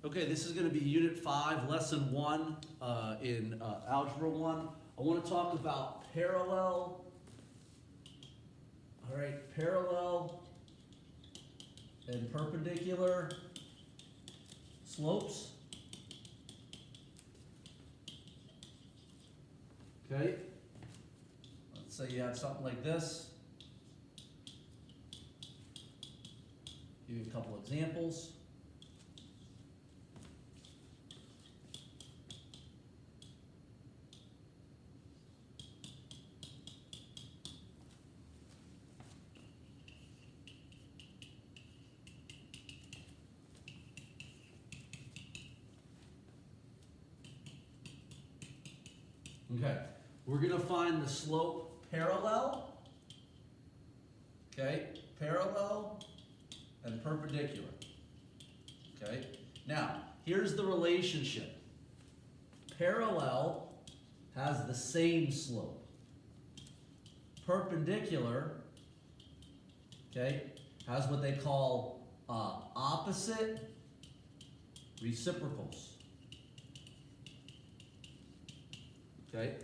Okay, this is going to be Unit 5, Lesson 1 in Algebra 1. I want to talk about parallel, parallel and perpendicular slopes. Okay, let's say you have something like this. Give you a couple examples. Okay, we're going to find the slope parallel, parallel and perpendicular. Okay, now here's the relationship. Parallel has the same slope. Perpendicular, has what they call opposite reciprocals. Okay,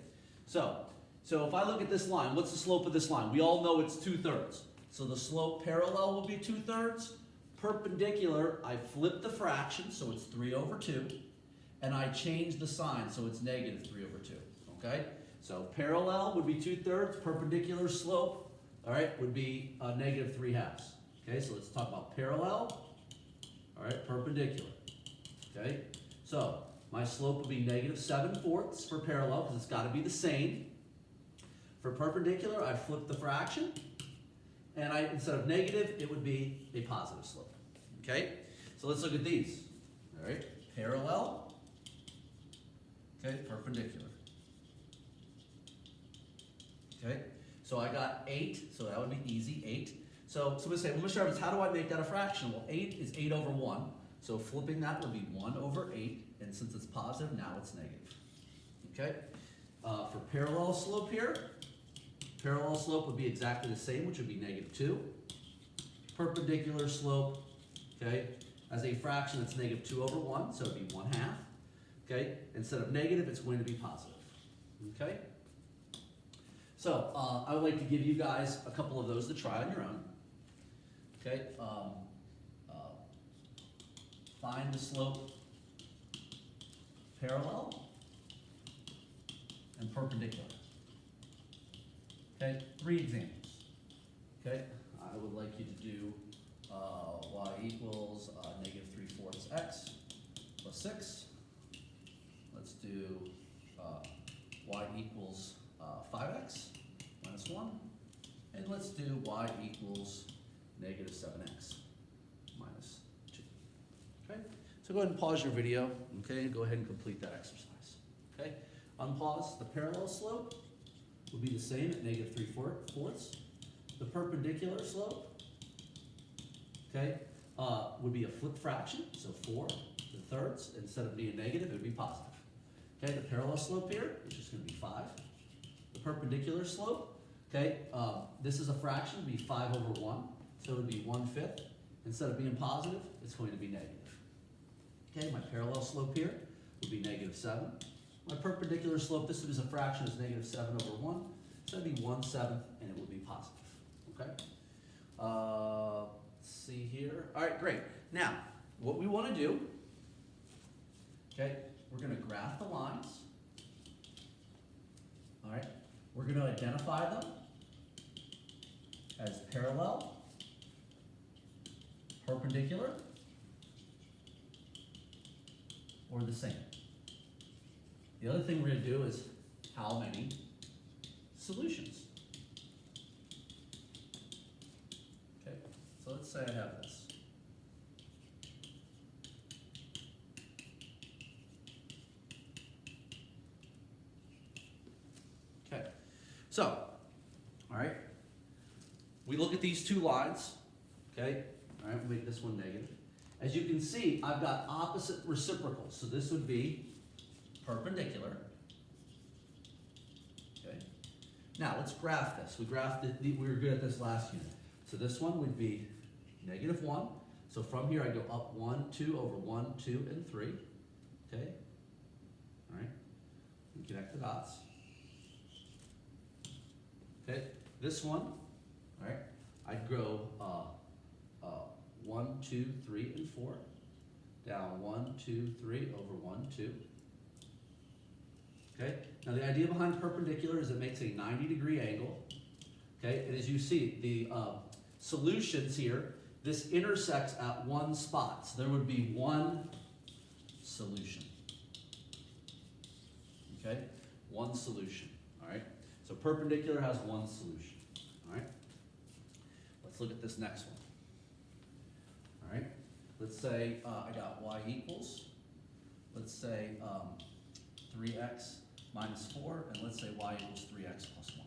so if I look at this line, what's the slope of this line? We all know it's 2/3. So the slope parallel will be 2/3. Perpendicular, I flip the fraction, so it's 3/2. And I change the sign, so it's -3/2. Okay, so parallel would be 2/3. Perpendicular slope, would be -3/2. Okay, so let's talk about parallel. Perpendicular. Okay, so my slope would be -7/4 for parallel because it's got to be the same. For perpendicular, I flip the fraction, and instead of negative, it would be a positive slope. Okay, so let's look at these. Parallel. Perpendicular. Okay, so I got 8, so that would be easy, 8. So we say, well, Mr. Evans, how do I make that a fraction? Well, 8 is 8/1. So flipping that would be 1/8, and since it's positive, now it's negative. Okay? For parallel slope here, parallel slope would be exactly the same, which would be -2. Perpendicular slope, as a fraction, it's -2/1, so it would be 1/2. Okay? Instead of negative, it's going to be positive. Okay? So I would like to give you guys a couple of those to try on your own. Okay? Find the slope parallel and perpendicular. Okay, 3 examples. Okay, I would like you to do y equals -3/4 x plus 6. Let's do y equals 5x minus 1. And let's do y equals -7x minus 2. Okay, so go ahead and pause your video, and go ahead and complete that exercise. Okay, unpause. The parallel slope will be the same at -3/4. The perpendicular slope, would be a flip fraction, so 4/3. Instead of being negative, it would be positive. Okay, the parallel slope here is just going to be 5. The perpendicular slope, this is a fraction, it would be 5/1, so it would be 1/5. Instead of being positive, it's going to be negative. Okay, my parallel slope here would be -7. My perpendicular slope, this is a fraction, is -7/1, so it'd be 1/7, and it would be positive. Okay. Let's see here. All right, great. Now, what we want to do, we're going to graph the lines. All right, we're going to identify them as parallel, perpendicular, or the same. The other thing we're going to do is how many solutions. Okay, so let's say I have this. Okay, so, all right, we look at these 2 lines, all right, we'll make this one negative. As you can see, I've got opposite reciprocals, so this would be perpendicular. Okay. Now let's graph this. We graphed it. We were good at this last unit. So this one would be -1. So from here I go up 1, 2, over 1, 2, and 3. Okay? All right? And connect the dots. Okay? This one, all right, I'd go 1, 2, 3, and 4. Down 1, 2, 3, over 1, 2. Okay? Now the idea behind perpendicular is it makes a 90-degree angle. Okay? And as you see, the solutions here, this intersects at one spot. So there would be one solution. Okay? One solution. All right? So perpendicular has one solution. All right? Let's look at this next one. All right? Let's say I got y equals, let's say 3x minus 4, and let's say y equals 3x plus 1.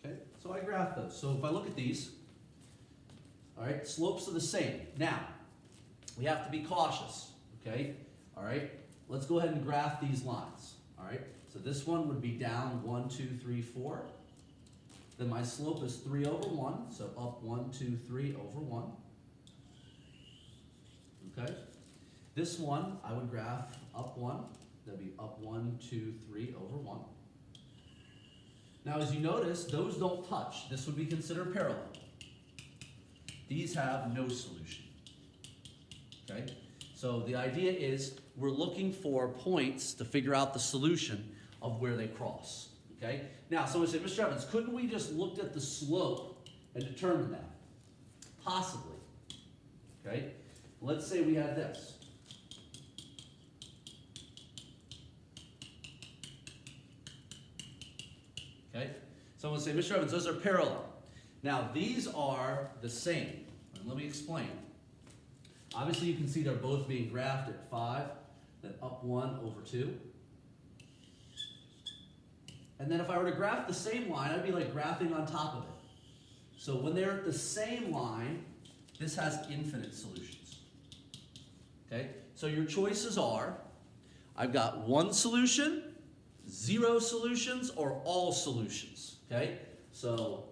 Okay, so I graph those. So if I look at these, all right, slopes are the same. Now, we have to be cautious, okay? All right, let's go ahead and graph these lines, all right? So this one would be down 1, 2, 3, 4. Then my slope is 3 over 1, so up 1, 2, 3 over 1. Okay? This one, I would graph up 1. That'd be up 1, 2, 3 over 1. Now, as you notice, those don't touch. This would be considered parallel. These have no solution. Okay? So the idea is we're looking for points to figure out the solution of where they cross. Okay? Now, someone said, Mr. Evans, couldn't we just look at the slope and determine that? Possibly. Okay? Let's say we had this. Okay? Someone say, Mr. Evans, those are parallel. Now, these are the same. And let me explain. Obviously, you can see they're both being graphed at 5, then up 1 over 2. And then if I were to graph the same line, I'd be like graphing on top of it. So when they're at the same line, this has infinite solutions. Okay? So your choices are, I've got one solution, 0 solutions, or all solutions. Okay? So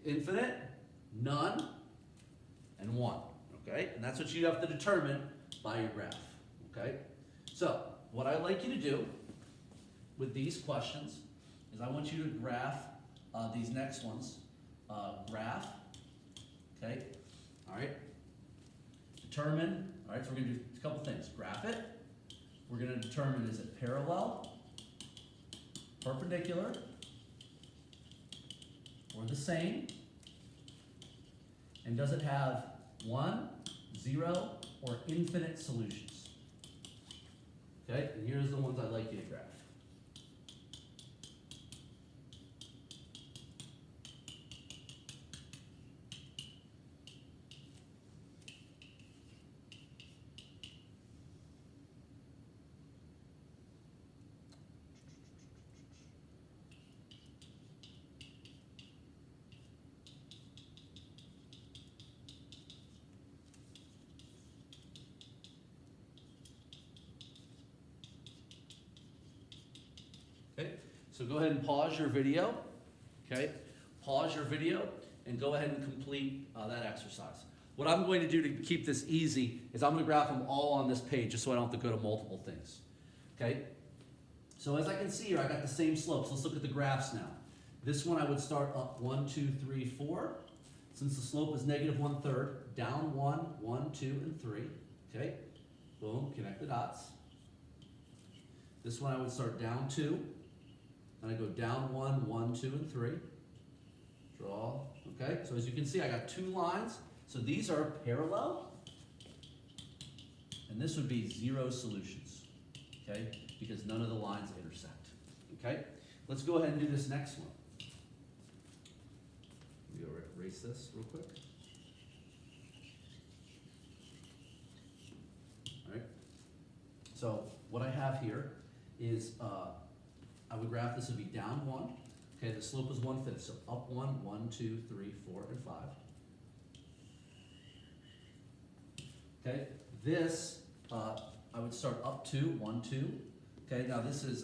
infinite, none, and 1. Okay? And that's what you have to determine by your graph. Okay? So what I'd like you to do with these questions is I want you to graph these next ones. Graph. Okay? All right? Determine. All right, so we're going to do a couple things. Graph it. We're going to determine, is it parallel, perpendicular, or the same? And does it have 1, 0, or infinite solutions? Okay, and here's the ones I'd like you to graph. Okay, so go ahead and pause your video. Okay, pause your video and go ahead and complete that exercise. What I'm going to do to keep this easy is I'm going to graph them all on this page just so I don't have to go to multiple things. Okay, so as I can see here, I got the same slopes. Let's look at the graphs now. This one I would start up 1, 2, 3, 4. Since the slope is negative 1/3, down 1, 1, 2, and 3. Okay, boom, connect the dots. This one I would start down 2. Then I go down 1, 1, 2, and 3. Draw. Okay, so as you can see, I got 2 lines. So these are parallel. And this would be 0 solutions. Okay, because none of the lines intersect. Okay, let's go ahead and do this next one. Let me erase this real quick. All right, so what I have here is I would graph this would be down 1. Okay, the slope is 1/5, so up 1, 1, 2, 3, 4, and 5. Okay, this I would start up 2, 1, 2. Okay, now this is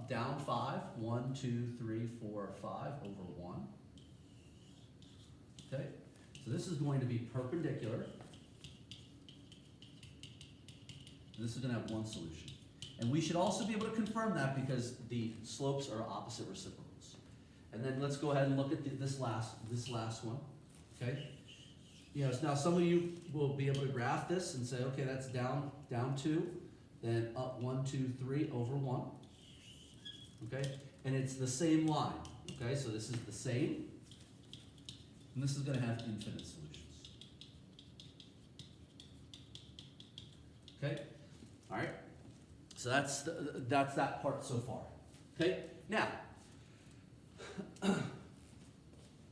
down 5, 1, 2, 3, 4, 5 over 1. Okay, So this is going to be perpendicular. This is going to have one solution. And we should also be able to confirm that because the slopes are opposite reciprocals. And then let's go ahead and look at this last one. Okay? You know, so now some of you will be able to graph this and say, okay, that's down 2, then up 1, 2, 3 over 1. Okay? And it's the same line. Okay, so this is the same. And this is going to have infinite solutions. Okay? All right? So that's that part so far. Okay? Now,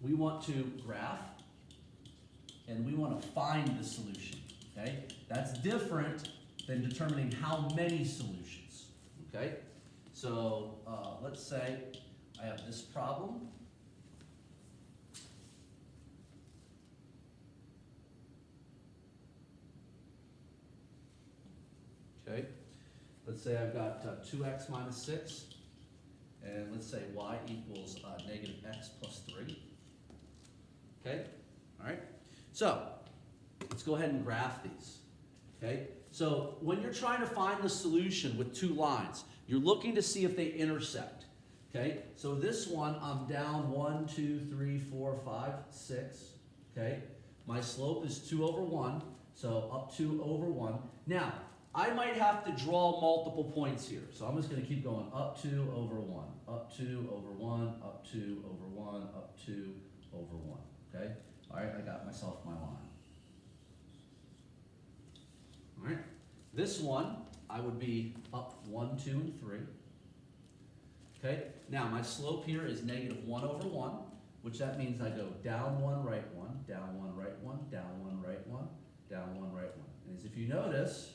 we want to graph and we want to find the solution. Okay? That's different than determining how many solutions. Okay? So let's say I have this problem. Okay, let's say I've got 2x minus 6, and let's say y equals negative x plus 3. Okay, all right. So let's go ahead and graph these. Okay, so when you're trying to find the solution with two lines, you're looking to see if they intersect. Okay, so this one I'm down 1, 2, 3, 4, 5, 6. Okay, my slope is 2 over 1, so up 2 over 1. Now, I might have to draw multiple points here. So I'm just going to keep going up 2 over 1, up 2 over 1, up 2 over 1, up 2 over 1. Okay? All right, I got myself my line. All right. This one, I would be up 1, 2, and 3. Okay? Now, my slope here is negative 1 over 1, which that means I go down 1, right 1, down 1, right 1, down 1, right 1, down 1, right 1. And as if you notice,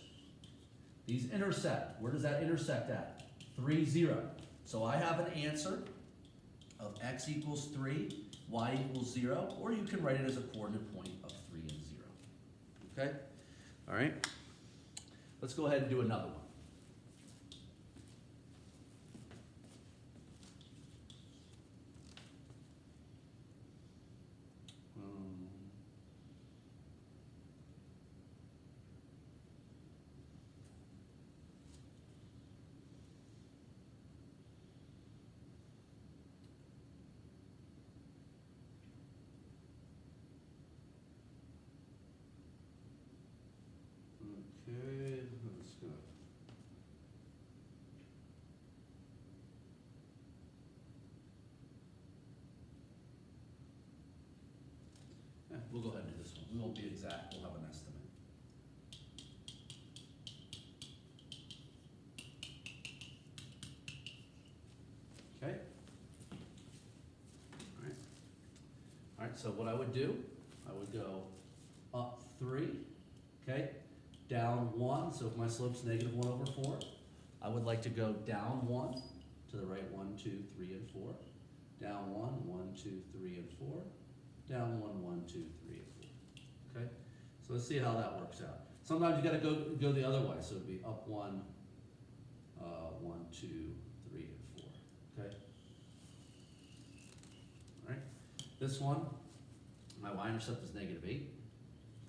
these intersect. Where does that intersect at? 3, 0. So I have an answer of x equals 3, y equals 0, or you can write it as a coordinate point of 3 and 0. Okay? All right? Let's go ahead and do another one. Okay, let's go. Yeah, we'll go ahead and do this one. We won't be exact, we'll have an estimate. Okay? All right, so what I would do, I would go up 3, okay? Down 1, so if my slope's negative 1 over 4, I would like to go down 1 to the right 1, 2, 3, and 4. Down 1, 1, 2, 3, and 4. Down 1, 1, 2, 3, and 4. Okay? So let's see how that works out. Sometimes you gotta go the other way, so it'd be up 1, 1, 2, 3, and 4. Okay? All right? This one, my y-intercept is negative 8.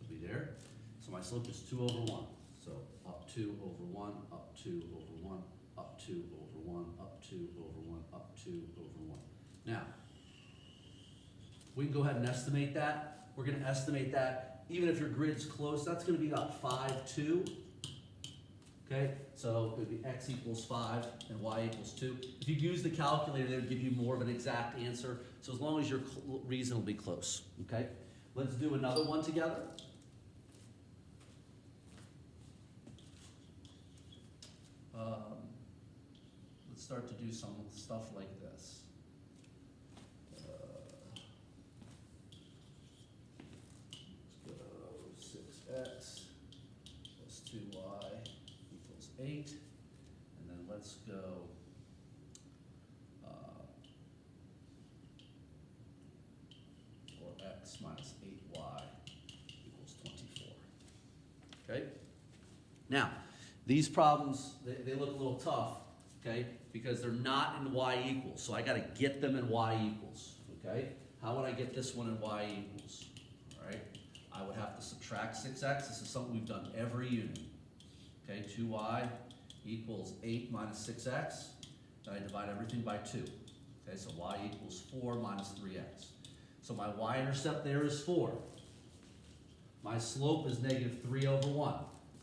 It'll be there. So my slope is 2 over 1. So up 2 over 1, up 2 over 1, up 2 over 1, up 2 over 1, up 2 over 1. Now, we can go ahead and estimate that. We're going to estimate that even if your grid's close, that's going to be about 5, 2. Okay, so it would be x equals 5 and y equals 2. If you use the calculator, they would give you more of an exact answer. So as long as you're reasonably close. Okay, let's do another one together. Let's start to do some stuff like this. Let's go 6x plus 2y equals 8. And then let's go 4x minus 8y equals 24. Okay? Now, these problems, they look a little tough, okay, because they're not in y equals. So I got to get them in y equals, okay? How would I get this one in y equals? All right? I would have to subtract 6x. This is something we've done every unit. Okay, 2y equals 8 minus 6x. Then I divide everything by 2. Okay, so y equals 4 minus 3x. So my y-intercept there is 4. My slope is negative 3 over 1.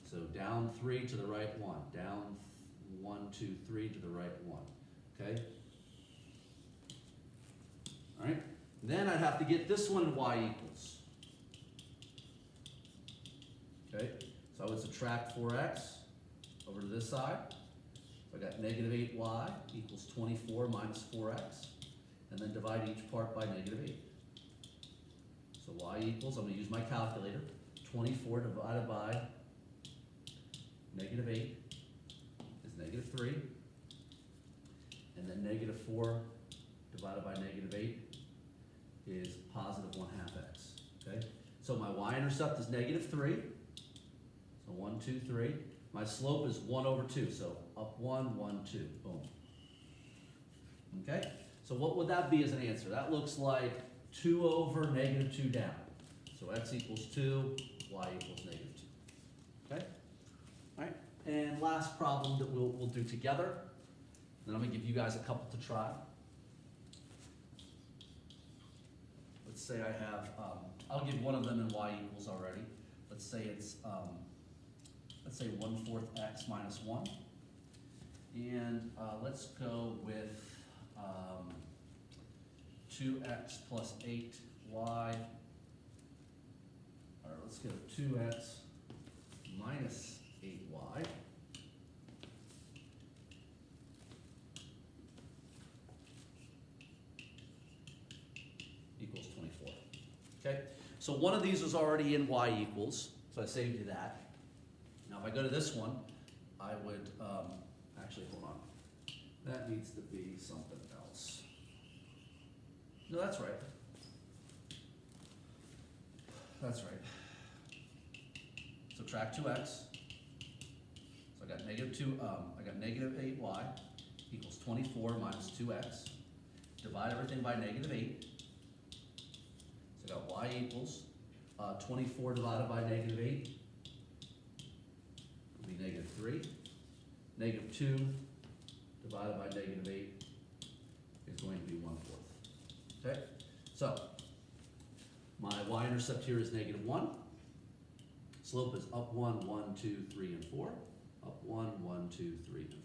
So down 3 to the right 1. Down 1, 2, 3 to the right 1. Okay? All right? Then I'd have to get this one y equals. Okay? So I would subtract 4x over to this side. So I got negative 8y equals 24 minus 4x. And then divide each part by negative 8. So y equals, I'm going to use my calculator, 24 divided by negative 8 is negative 3. And then negative 4 divided by negative 8 is positive 1/2 x. Okay? So my y-intercept is negative 3. So 1, 2, 3. My slope is 1 over 2. So up 1, 1, 2. Boom. Okay? So what would that be as an answer? That looks like 2 over negative 2 down. So x equals 2, y equals negative 2. Okay? All right? And last problem that we'll do together. Then I'm going to give you guys a couple to try. Let's say I have, I'll give one of them in y equals already. Let's say it's, let's say 1/4 x minus 1. And let's go with 2x plus 8y. All right, let's go 2x minus 8y. Equals 24. Okay, so one of these was already in y equals, so I saved you that. Now if I go to this one, I would, actually hold on, that needs to be something else. No, that's right. That's right. Subtract 2x. So I got negative 2, I got negative 8y equals 24 minus 2x. Divide everything by negative 8. So I got y equals 24 divided by negative 8 would be negative 3. Negative 2 divided by negative 8 is going to be 1/4. Okay? So, my y-intercept here is negative 1. Slope is up 1, 1, 2, 3, and 4. Up 1, 1, 2, 3, and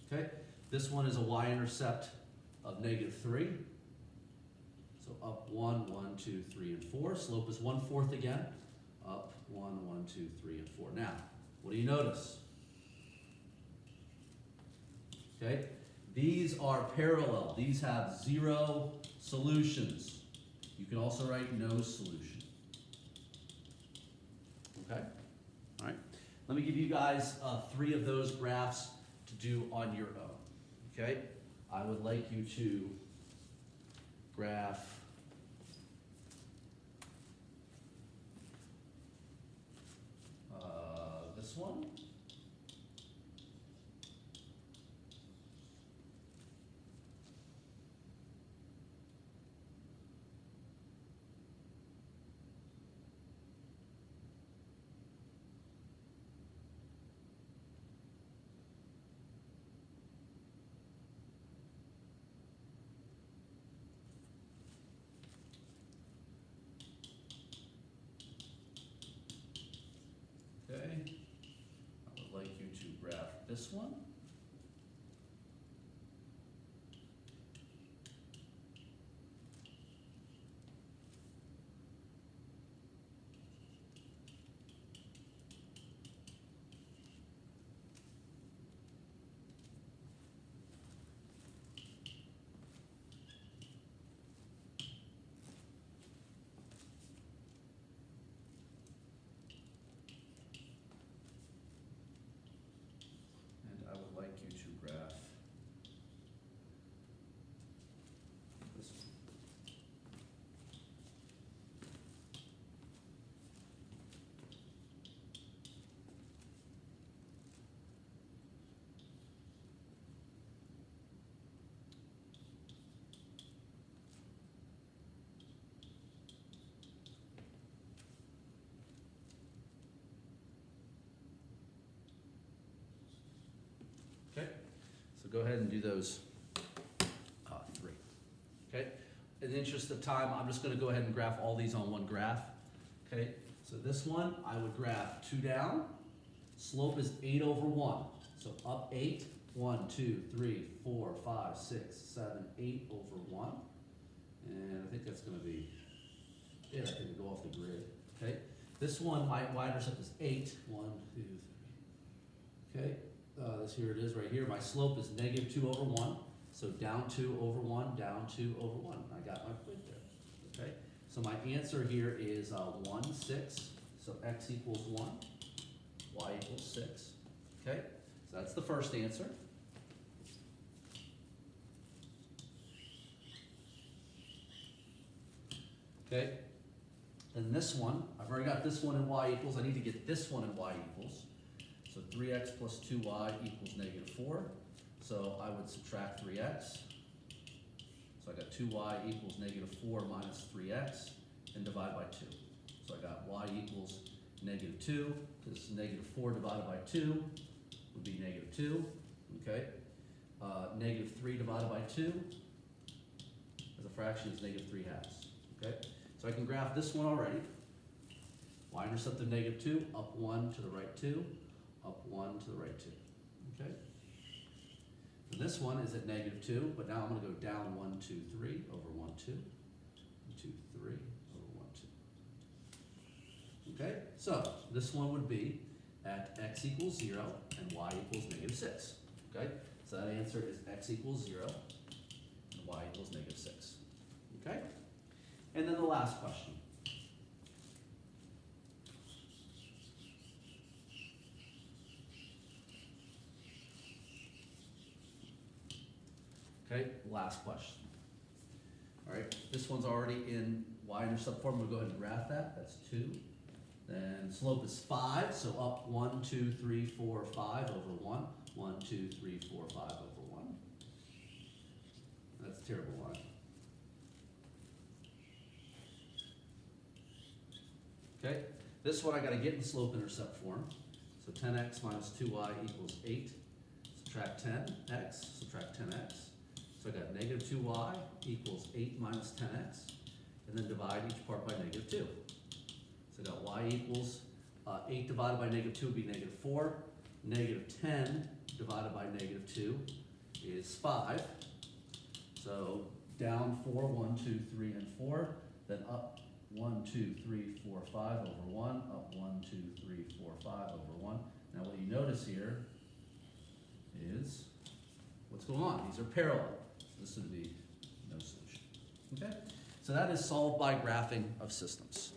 4. Okay? This one is a y-intercept of negative 3. So up 1, 1, 2, 3, and 4. Slope is 1/4 again. Up 1, 1, 2, 3, and 4. Now, what do you notice? Okay? These are parallel. These have 0 solutions. You can also write no solution. Okay? All right. Let me give you guys 3 of those graphs to do on your own. Okay? I would like you to graph this one. Okay, I would like you to graph this one. And I would go ahead and do those three. Okay? In the interest of time, I'm just going to go ahead and graph all these on one graph. Okay? So this one, I would graph 2 down. Slope is 8 over 1. So up 8, 1, 2, 3, 4, 5, 6, 7, 8 over 1. And I think that's going to be it. I think we go off the grid. Okay? This one, my y-intercept is 8. 1, 2, 3. Okay? Here it is right here. My slope is negative 2 over 1. So down 2 over 1, down 2 over 1. I got my point there. Okay? So my answer here is 1, 6. So x equals 1, y equals 6. Okay? So that's the first answer. Okay? Then this one, I've already got this one in y equals. I need to get this one in y equals. So 3x plus 2y equals negative 4. So I would subtract 3x. So I got 2y equals negative 4 minus 3x and divide by 2. So I got y equals negative 2, because negative 4 divided by 2 would be negative 2. Okay? Negative 3 divided by 2 as a fraction is negative 3 halves. Okay? So I can graph this one already. Y-intercept of negative 2, up 1 to the right 2, up 1 to the right 2. Okay? And this one is at negative 2, but now I'm going to go down 1, 2, 3 over 1, 2, 2, 3 over 1, 2. Okay? So this one would be at x equals 0 and y equals negative 6. Okay? So that answer is x equals 0 and y equals negative 6. Okay? And then the last question. Okay, last question. All right, this one's already in y-intercept form. We'll go ahead and graph that. That's 2. Then slope is 5, so up 1, 2, 3, 4, 5 over 1. 1, 2, 3, 4, 5 over 1. That's a terrible line. Okay, this one I got to get in slope-intercept form. So 10x minus 2y equals 8. Subtract 10x, subtract 10x. So I got negative 2y equals 8 minus 10x, and then divide each part by negative 2. So I got y equals 8 divided by negative 2 would be negative 4. Negative 10 divided by negative 2 is 5. So down 4, 1, 2, 3, and 4. Then up 1, 2, 3, 4, 5 over 1. Up 1, 2, 3, 4, 5 over 1. Now what you notice here is what's going on. These are parallel. This would be no solution. Okay? So that is solved by graphing of systems.